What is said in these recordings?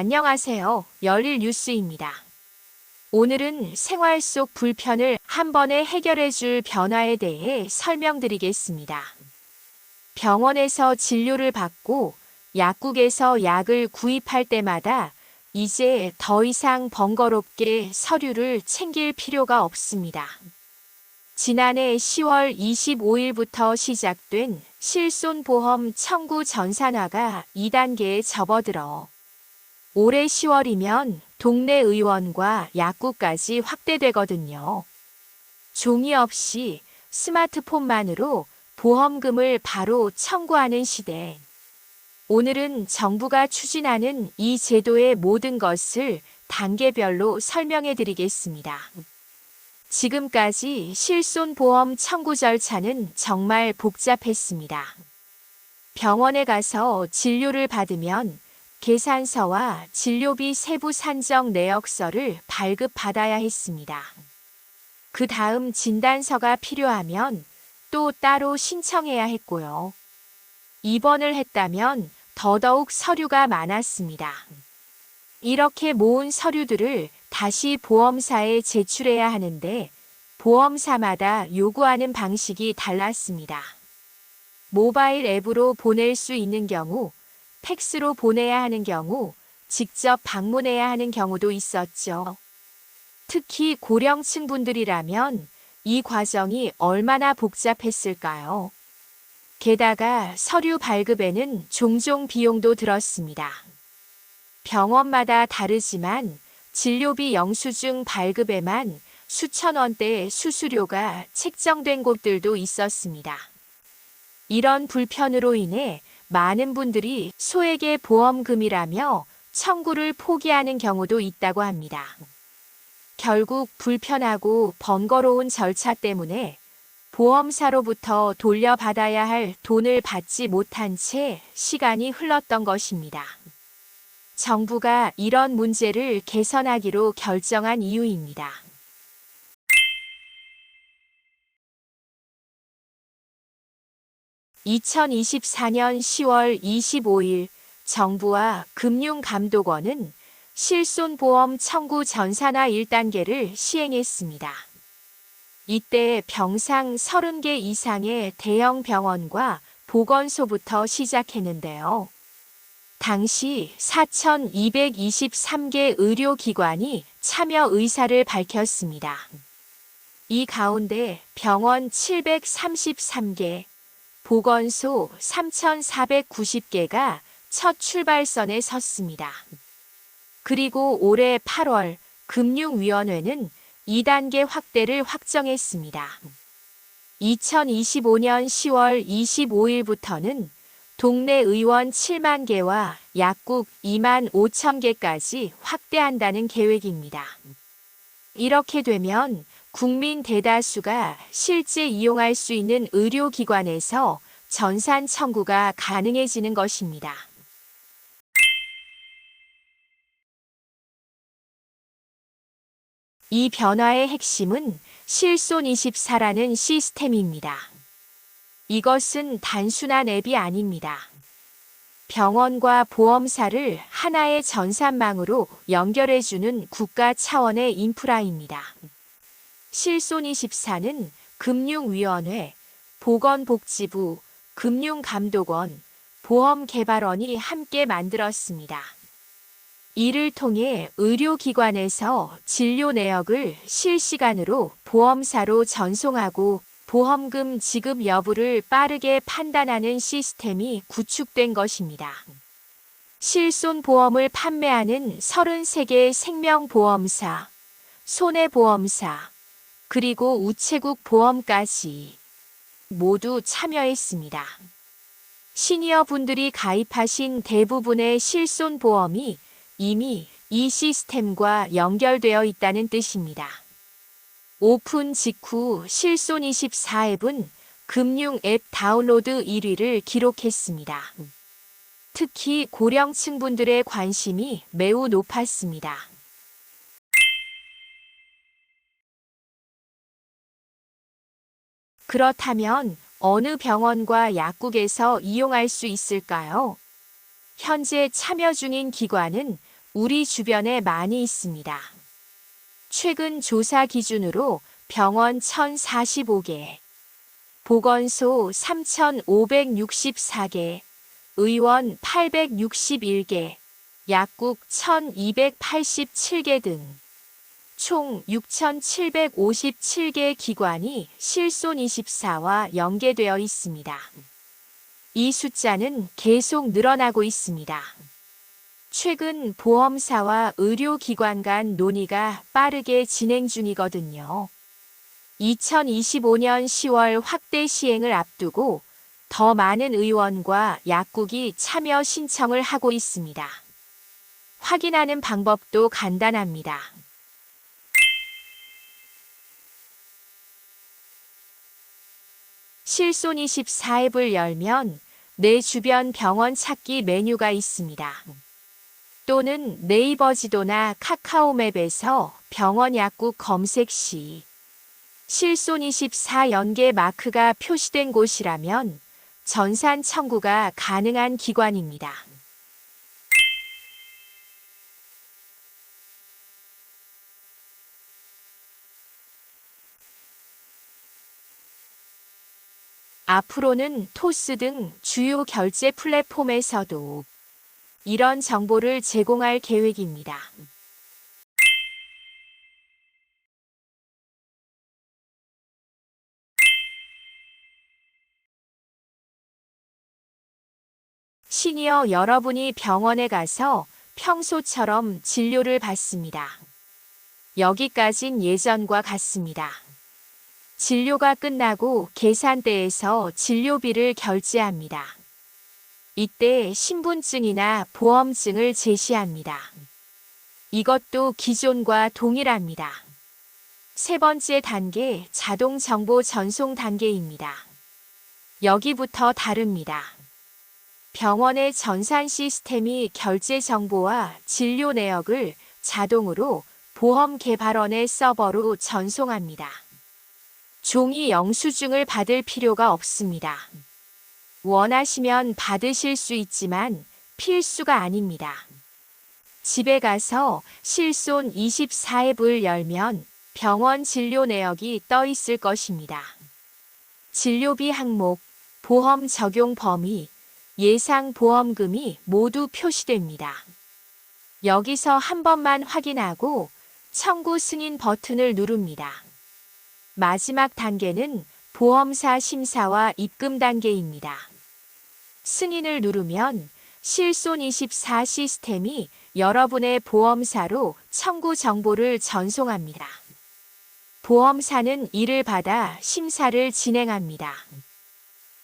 안녕하세요. 열일 뉴스입니다. 오늘은 생활 속 불편을 한 번에 해결해 줄 변화에 대해 설명드리겠습니다. 병원에서 진료를 받고 약국에서 약을 구입할 때마다 이제 더 이상 번거롭게 서류를 챙길 필요가 없습니다. 지난해 10월 25일부터 시작된 실손보험 청구 전산화가 2단계에 접어들어 올해 10월이면 동네 의원과 약국까지 확대되거든요. 종이 없이 스마트폰만으로 보험금을 바로 청구하는 시대. 오늘은 정부가 추진하는 이 제도의 모든 것을 단계별로 설명해 드리겠습니다. 지금까지 실손보험 청구 절차는 정말 복잡했습니다. 병원에 가서 진료를 받으면 계산서와 진료비 세부 산정 내역서를 발급받아야 했습니다. 그 다음 진단서가 필요하면 또 따로 신청해야 했고요. 입원을 했다면 더더욱 서류가 많았습니다. 이렇게 모은 서류들을 다시 보험사에 제출해야 하는데 보험사마다 요구하는 방식이 달랐습니다. 모바일 앱으로 보낼 수 있는 경우, 팩스로 보내야 하는 경우, 직접 방문해야 하는 경우도 있었죠. 특히 고령층 분들이라면 이 과정이 얼마나 복잡했을까요? 게다가 서류 발급에는 종종 비용도 들었습니다. 병원마다 다르지만 진료비 영수증 발급에만 수천 원대의 수수료가 책정된 곳들도 있었습니다. 이런 불편으로 인해 많은 분들이 소액의 보험금이라며 청구를 포기하는 경우도 있다고 합니다. 결국 불편하고 번거로운 절차 때문에 보험사로부터 돌려받아야 할 돈을 받지 못한 채 시간이 흘렀던 것입니다. 정부가 이런 문제를 개선하기로 결정한 이유입니다. (2024년 10월 25일) 정부와 금융감독원은 실손보험 청구 전산화 1단계를 시행했습니다. 이때 병상 30개 이상의 대형 병원과 보건소부터 시작했는데요. 당시 4,223개 의료기관이 참여 의사를 밝혔습니다. 이 가운데 병원 733개, 보건소 3,490개가 첫 출발선에 섰습니다. 그리고 올해 8월 금융위원회는 2단계 확대를 확정했습니다. 2025년 10월 25일부터는 동네 의원 7만 개와 약국 2만 5천 개까지 확대한다는 계획입니다. 이렇게 되면 국민 대다수가 실제 이용할 수 있는 의료기관에서 전산 청구가 가능해지는 것입니다. 이 변화의 핵심은 실손24라는 시스템입니다. 이것은 단순한 앱이 아닙니다. 병원과 보험사를 하나의 전산망으로 연결해주는 국가 차원의 인프라입니다. 실손24는 금융위원회, 보건복지부, 금융감독원, 보험개발원이 함께 만들었습니다. 이를 통해 의료기관에서 진료 내역을 실시간으로 보험사로 전송하고 보험금 지급 여부를 빠르게 판단하는 시스템이 구축된 것입니다. 실손보험을 판매하는 33개의 생명보험사, 손해보험사, 그리고 우체국 보험까지 모두 참여했습니다. 시니어 분들이 가입하신 대부분의 실손보험이 이미 이 시스템과 연결되어 있다는 뜻입니다. 오픈 직후 실손24 앱은 금융 앱 다운로드 1위를 기록했습니다. 특히 고령층 분들의 관심이 매우 높았습니다. 그렇다면 어느 병원과 약국에서 이용할 수 있을까요? 현재 참여 중인 기관은 우리 주변에 많이 있습니다. 최근 조사 기준으로 병원 1,045개, 보건소 3,564개, 의원 861개, 약국 1,287개 등 총 6,757개 기관이 실손24와 연계되어 있습니다. 이 숫자는 계속 늘어나고 있습니다. 최근 보험사와 의료기관 간 논의가 빠르게 진행 중이거든요. 2025년 10월 확대 시행을 앞두고 더 많은 의원과 약국이 참여 신청을 하고 있습니다. 확인하는 방법도 간단합니다. 실손24 앱을 열면 내 주변 병원 찾기 메뉴가 있습니다. 또는 네이버 지도나 카카오맵에서 병원 약국 검색 시 실손24 연계 마크가 표시된 곳이라면 전산 청구가 가능한 기관입니다. 앞으로는 토스 등 주요 결제 플랫폼에서도 이런 정보를 제공할 계획입니다. 시니어 여러분이 병원에 가서 평소처럼 진료를 받습니다. 여기까진 예전과 같습니다. 진료가 끝나고 계산대에서 진료비를 결제합니다. 이때 신분증이나 보험증을 제시합니다. 이것도 기존과 동일합니다. 세 번째 단계, 자동 정보 전송 단계입니다. 여기부터 다릅니다. 병원의 전산 시스템이 결제 정보와 진료 내역을 자동으로 보험 개발원의 서버로 전송합니다. 종이 영수증을 받을 필요가 없습니다. 원하시면 받으실 수 있지만 필수가 아닙니다. 집에 가서 실손24 앱을 열면 병원 진료 내역이 떠 있을 것입니다. 진료비 항목, 보험 적용 범위, 예상 보험금이 모두 표시됩니다. 여기서 한 번만 확인하고 청구 승인 버튼을 누릅니다. 마지막 단계는 보험사 심사와 입금 단계입니다. 승인을 누르면 실손24 시스템이 여러분의 보험사로 청구 정보를 전송합니다. 보험사는 이를 받아 심사를 진행합니다.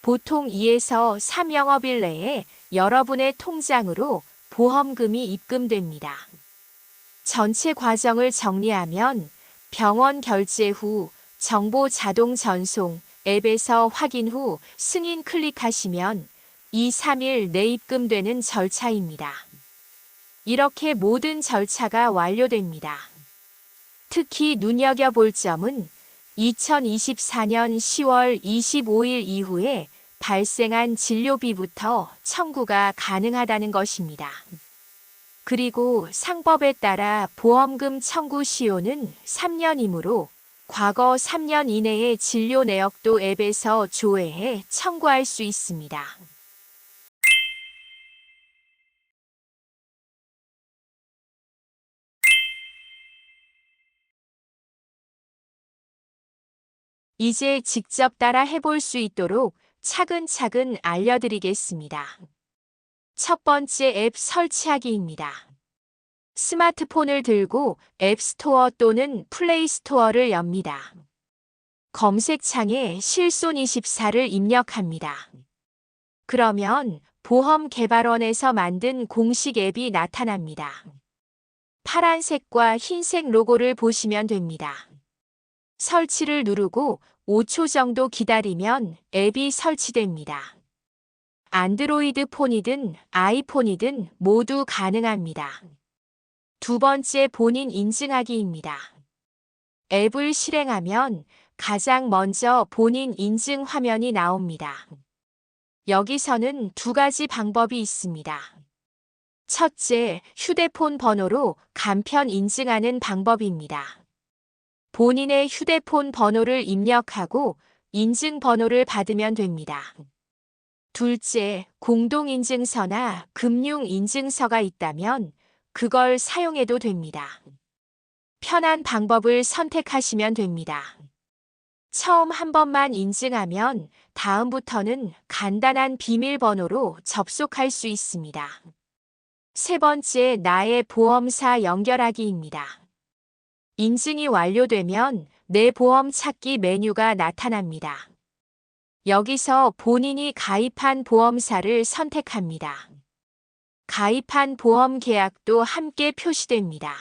보통 2에서 3영업일 내에 여러분의 통장으로 보험금이 입금됩니다. 전체 과정을 정리하면 병원 결제 후 정보 자동 전송, 앱에서 확인 후 승인 클릭하시면 2, 3일 내 입금되는 절차입니다. 이렇게 모든 절차가 완료됩니다. 특히 눈여겨볼 점은 2024년 10월 25일 이후에 발생한 진료비부터 청구가 가능하다는 것입니다. 그리고 상법에 따라 보험금 청구 시효는 3년이므로 과거 3년 이내의 진료 내역도 앱에서 조회해 청구할 수 있습니다. 이제 직접 따라 해볼 수 있도록 차근차근 알려드리겠습니다. 첫 번째 앱 설치하기입니다. 스마트폰을 들고 앱스토어 또는 플레이스토어를 엽니다. 검색창에 실손24를 입력합니다. 그러면 보험개발원에서 만든 공식 앱이 나타납니다. 파란색과 흰색 로고를 보시면 됩니다. 설치를 누르고 5초 정도 기다리면 앱이 설치됩니다. 안드로이드 폰이든 아이폰이든 모두 가능합니다. 두 번째 본인 인증하기입니다. 앱을 실행하면 가장 먼저 본인 인증 화면이 나옵니다. 여기서는 두 가지 방법이 있습니다. 첫째, 휴대폰 번호로 간편 인증하는 방법입니다. 본인의 휴대폰 번호를 입력하고 인증 번호를 받으면 됩니다. 둘째, 공동인증서나 금융인증서가 있다면 그걸 사용해도 됩니다. 편한 방법을 선택하시면 됩니다. 처음 한 번만 인증하면 다음부터는 간단한 비밀번호로 접속할 수 있습니다. 세 번째, 나의 보험사 연결하기입니다. 인증이 완료되면 내 보험 찾기 메뉴가 나타납니다. 여기서 본인이 가입한 보험사를 선택합니다. 가입한 보험 계약도 함께 표시됩니다.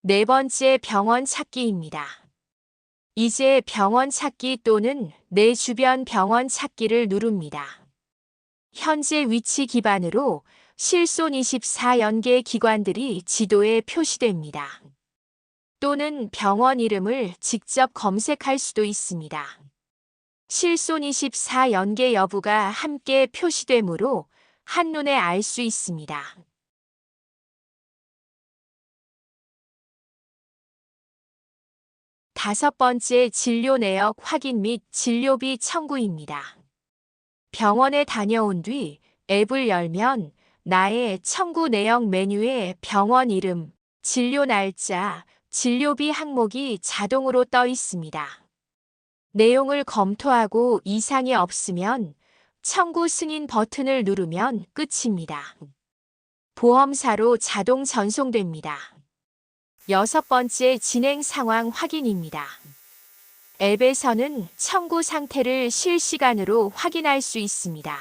네 번째, 병원 찾기입니다. 이제 병원 찾기 또는 내 주변 병원 찾기를 누릅니다. 현재 위치 기반으로 실손 24연계 기관들이 지도에 표시됩니다. 또는 병원 이름을 직접 검색할 수도 있습니다. 실손 24연계 여부가 함께 표시되므로 한눈에 알 수 있습니다. 다섯 번째, 진료 내역 확인 및 진료비 청구입니다. 병원에 다녀온 뒤 앱을 열면 나의 청구 내역 메뉴에 병원 이름, 진료 날짜, 진료비 항목이 자동으로 떠 있습니다. 내용을 검토하고 이상이 없으면 청구 승인 버튼을 누르면 끝입니다. 보험사로 자동 전송됩니다. 여섯 번째, 진행 상황 확인입니다. 앱에서는 청구 상태를 실시간으로 확인할 수 있습니다.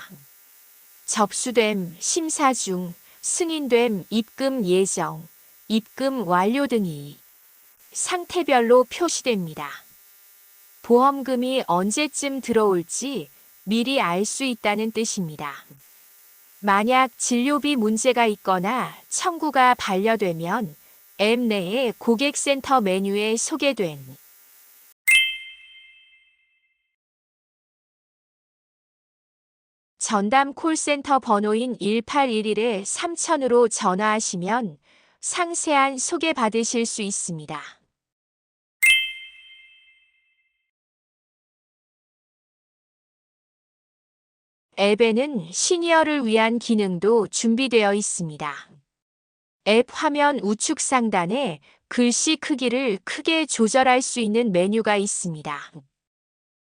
접수됨, 심사 중, 승인됨, 입금 예정, 입금 완료 등이 상태별로 표시됩니다. 보험금이 언제쯤 들어올지 미리 알 수 있다는 뜻입니다. 만약 진료비 문제가 있거나 청구가 반려되면 앱 내의 고객센터 메뉴에 소개된 전담 콜센터 번호인 1811에 3000으로 전화하시면 상세한 소개받으실 수 있습니다. 앱에는 시니어를 위한 기능도 준비되어 있습니다. 앱 화면 우측 상단에 글씨 크기를 크게 조절할 수 있는 메뉴가 있습니다.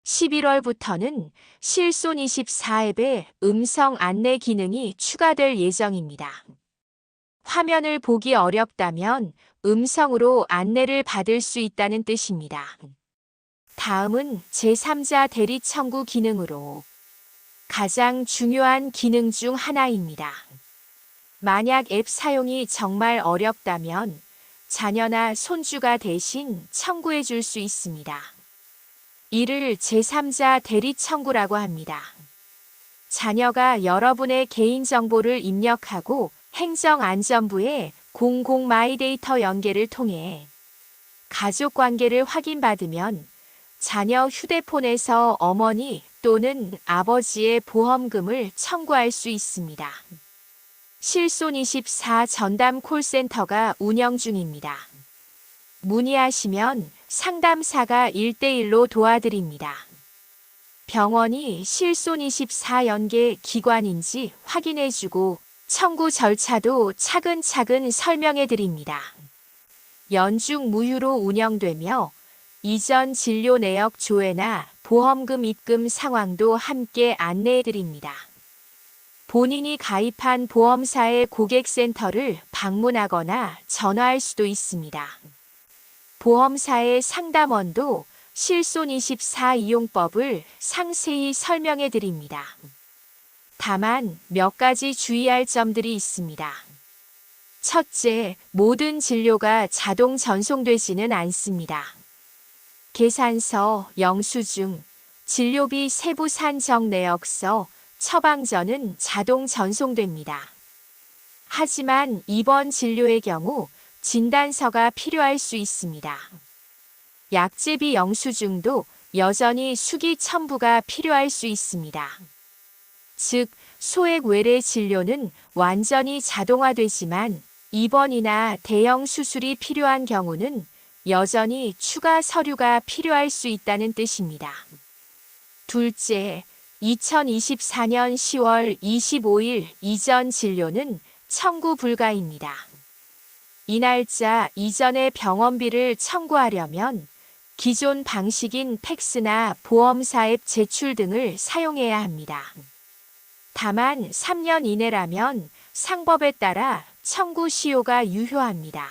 11월부터는 실손 24 앱에 음성 안내 기능이 추가될 예정입니다. 화면을 보기 어렵다면 음성으로 안내를 받을 수 있다는 뜻입니다. 다음은 제3자 대리 청구 기능으로 가장 중요한 기능 중 하나입니다. 만약 앱 사용이 정말 어렵다면 자녀나 손주가 대신 청구해 줄 수 있습니다. 이를 제3자 대리 청구라고 합니다. 자녀가 여러분의 개인정보를 입력하고 행정안전부의 공공 마이데이터 연계를 통해 가족관계를 확인받으면 자녀 휴대폰에서 어머니 또는 아버지의 보험금을 청구할 수 있습니다. 실손 24 전담 콜센터가 운영 중입니다. 문의하시면 상담사가 1대1로 도와드립니다. 병원이 실손 24 연계 기관인지 확인해주고 청구 절차도 차근차근 설명해드립니다. 연중 무휴로 운영되며 이전 진료 내역 조회나 보험금 입금 상황도 함께 안내해드립니다. 본인이 가입한 보험사의 고객센터를 방문하거나 전화할 수도 있습니다. 보험사의 상담원도 실손 24 이용법을 상세히 설명해 드립니다. 다만 몇 가지 주의할 점들이 있습니다. 첫째, 모든 진료가 자동 전송되지는 않습니다. 계산서, 영수증, 진료비 세부 산정 내역서, 처방전은 자동 전송됩니다. 하지만 입원 진료의 경우 진단서가 필요할 수 있습니다. 약제비 영수증도 여전히 수기 첨부가 필요할 수 있습니다. 즉, 소액 외래 진료는 완전히 자동화되지만 입원이나 대형 수술이 필요한 경우는 여전히 추가 서류가 필요할 수 있다는 뜻입니다. 둘째, 2024년 10월 25일 이전 진료는 청구 불가입니다. 이 날짜 이전에 병원비를 청구하려면 기존 방식인 팩스나 보험사 앱 제출 등을 사용해야 합니다. 다만 3년 이내라면 상법에 따라 청구 시효가 유효합니다.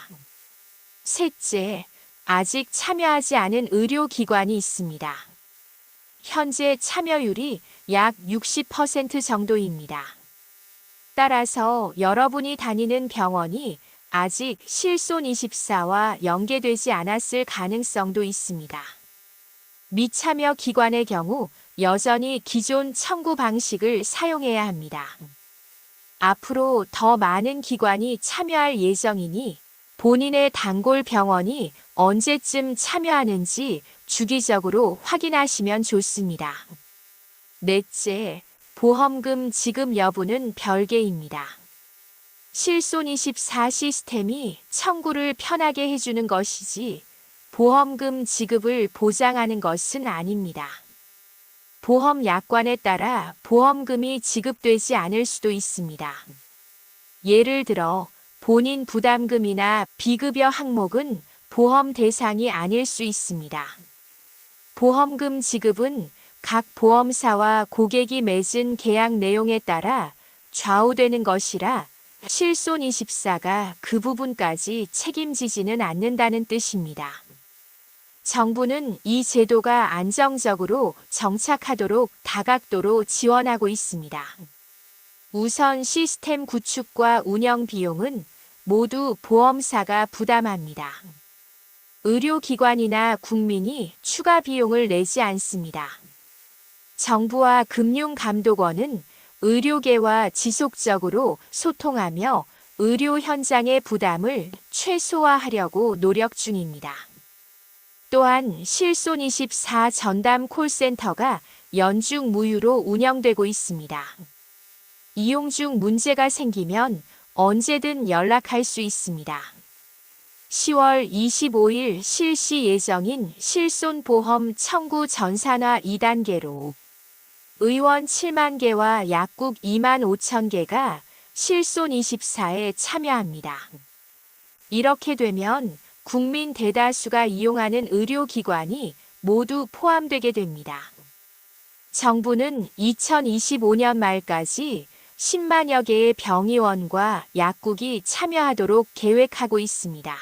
셋째, 아직 참여하지 않은 의료기관이 있습니다. 현재 참여율이 약 60% 정도입니다. 따라서 여러분이 다니는 병원이 아직 실손24와 연계되지 않았을 가능성도 있습니다. 미참여 기관의 경우 여전히 기존 청구 방식을 사용해야 합니다. 앞으로 더 많은 기관이 참여할 예정이니 본인의 단골 병원이 언제쯤 참여하는지 주기적으로 확인하시면 좋습니다. 넷째, 보험금 지급 여부는 별개입니다. 실손24 시스템이 청구를 편하게 해주는 것이지 보험금 지급을 보장하는 것은 아닙니다. 보험 약관에 따라 보험금이 지급되지 않을 수도 있습니다. 예를 들어 본인 부담금이나 비급여 항목은 보험 대상이 아닐 수 있습니다. 보험금 지급은 각 보험사와 고객이 맺은 계약 내용에 따라 좌우되는 것이라 실손24가 그 부분까지 책임지지는 않는다는 뜻입니다. 정부는 이 제도가 안정적으로 정착하도록 다각도로 지원하고 있습니다. 우선 시스템 구축과 운영 비용은 모두 보험사가 부담합니다. 의료기관이나 국민이 추가 비용을 내지 않습니다. 정부와 금융감독원은 의료계와 지속적으로 소통하며 의료 현장의 부담을 최소화하려고 노력 중입니다. 또한 실손24 전담 콜센터가 연중 무휴로 운영되고 있습니다. 이용 중 문제가 생기면 언제든 연락할 수 있습니다. 10월 25일 실시 예정인 실손보험 청구 전산화 2단계로 의원 7만 개와 약국 2만 5천 개가 실손24에 참여합니다. 이렇게 되면 국민 대다수가 이용하는 의료기관이 모두 포함되게 됩니다. 정부는 2025년 말까지 10만여 개의 병의원과 약국이 참여하도록 계획하고 있습니다.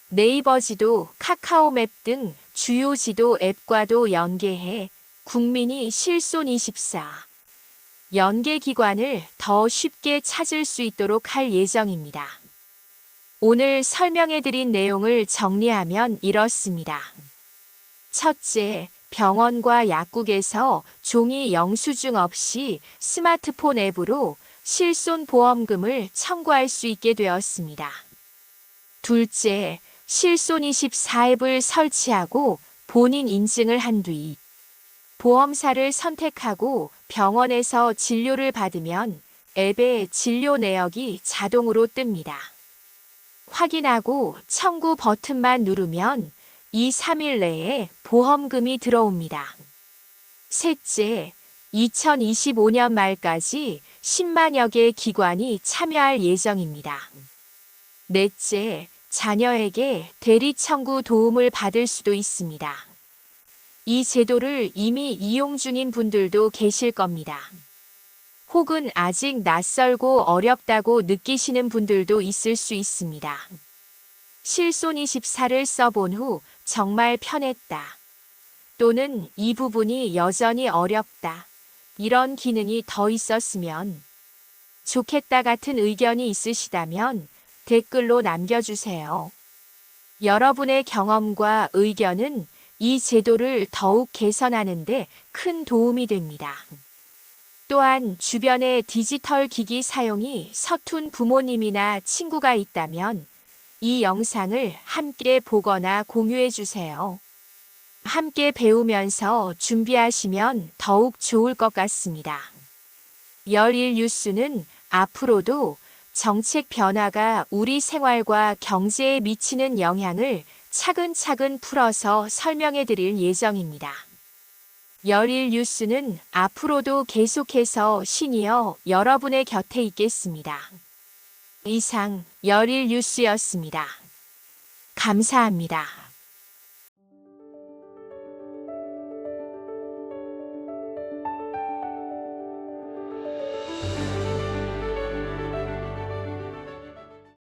네이버지도, 카카오맵 등 주요 지도 앱과도 연계해 국민이 실손24 연계 기관을 더 쉽게 찾을 수 있도록 할 예정입니다. 오늘 설명해드린 내용을 정리하면 이렇습니다. 첫째, 병원과 약국에서 종이 영수증 없이 스마트폰 앱으로 실손보험금을 청구할 수 있게 되었습니다. 둘째, 실손24 앱을 설치하고 본인 인증을 한 뒤 보험사를 선택하고 병원에서 진료를 받으면 앱에 진료 내역이 자동으로 뜹니다. 확인하고 청구 버튼만 누르면 2, 3일 내에 보험금이 들어옵니다. 셋째, 2025년 말까지 10만여 개의 기관이 참여할 예정입니다. 넷째, 자녀에게 대리 청구 도움을 받을 수도 있습니다. 이 제도를 이미 이용 중인 분들도 계실 겁니다. 혹은 아직 낯설고 어렵다고 느끼시는 분들도 있을 수 있습니다. 실손24를 써본 후 정말 편했다. 또는 이 부분이 여전히 어렵다. 이런 기능이 더 있었으면 좋겠다 같은 의견이 있으시다면 댓글로 남겨주세요. 여러분의 경험과 의견은 이 제도를 더욱 개선하는 데 큰 도움이 됩니다. 또한 주변에 디지털 기기 사용이 서툰 부모님이나 친구가 있다면 이 영상을 함께 보거나 공유해 주세요. 함께 배우면서 준비하시면 더욱 좋을 것 같습니다. 열일 뉴스는 앞으로도 정책 변화가 우리 생활과 경제에 미치는 영향을 차근차근 풀어서 설명해 드릴 예정입니다. 열일 뉴스는 앞으로도 계속해서 시니어 여러분의 곁에 있겠습니다. 이상 열일 뉴스였습니다. 감사합니다.